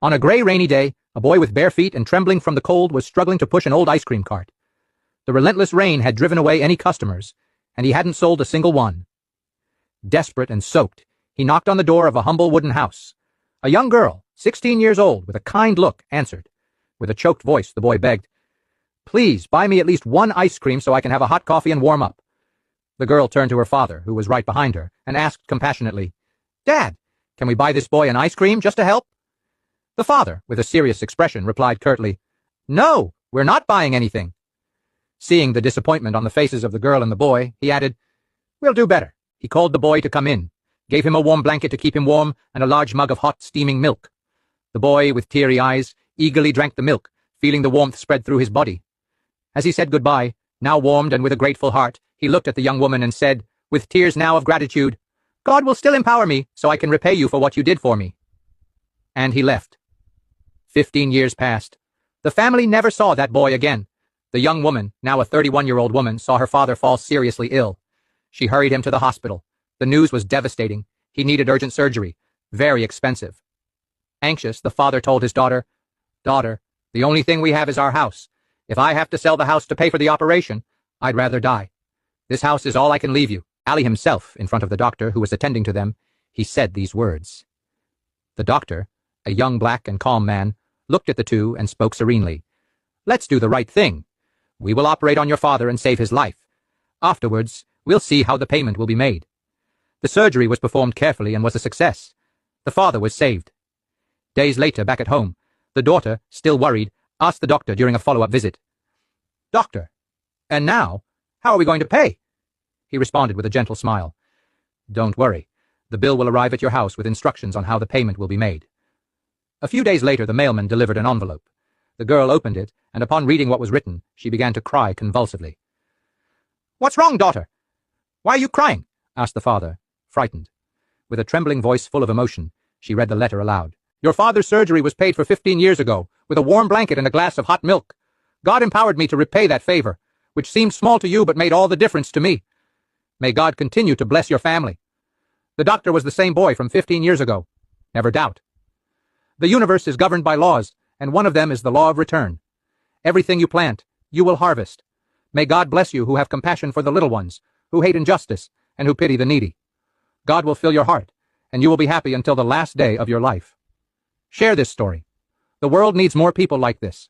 On a gray, rainy day, a boy with bare feet and trembling from the cold was struggling to push an old ice cream cart. The relentless rain had driven away any customers, and he hadn't sold a single one. Desperate and soaked, he knocked on the door of a humble wooden house. A young girl, 16 years old, with a kind look, answered. With a choked voice, the boy begged, "Please, buy me at least one ice cream so I can have a hot coffee and warm up." The girl turned to her father, who was right behind her, and asked compassionately, "Dad, can we buy this boy an ice cream just to help?" The father, with a serious expression, replied curtly, "No, we're not buying anything." Seeing the disappointment on the faces of the girl and the boy, he added, "We'll do better." He called the boy to come in, gave him a warm blanket to keep him warm, and a large mug of hot, steaming milk. The boy, with teary eyes, eagerly drank the milk, feeling the warmth spread through his body. As he said goodbye, now warmed and with a grateful heart, he looked at the young woman and said, with tears now of gratitude, "God will still empower me so I can repay you for what you did for me." And he left. 15 years passed. The family never saw that boy again. The young woman, now a 31-year-old woman, saw her father fall seriously ill. She hurried him to the hospital. The news was devastating. He needed urgent surgery, very expensive. Anxious, the father told his daughter, "Daughter, the only thing we have is our house. If I have to sell the house to pay for the operation, I'd rather die. This house is all I can leave you." Ali himself, in front of the doctor who was attending to them, he said these words. The doctor, a young black and calm man, looked at the two and spoke serenely. "Let's do the right thing. We will operate on your father and save his life. Afterwards, we'll see how the payment will be made." The surgery was performed carefully and was a success. The father was saved. Days later, back at home, the daughter, still worried, asked the doctor during a follow-up visit, "Doctor, and now, how are we going to pay?" He responded with a gentle smile. "Don't worry. The bill will arrive at your house with instructions on how the payment will be made." A few days later, the mailman delivered an envelope. The girl opened it, and upon reading what was written, she began to cry convulsively. "What's wrong, daughter? Why are you crying?" asked the father, frightened. With a trembling voice full of emotion, she read the letter aloud. "Your father's surgery was paid for 15 years ago, with a warm blanket and a glass of hot milk. God empowered me to repay that favor, which seemed small to you but made all the difference to me. May God continue to bless your family. The doctor was the same boy from 15 years ago. Never doubt. The universe is governed by laws, and one of them is the law of return. Everything you plant, you will harvest. May God bless you who have compassion for the little ones, who hate injustice, and who pity the needy. God will fill your heart, and you will be happy until the last day of your life. Share this story. The world needs more people like this.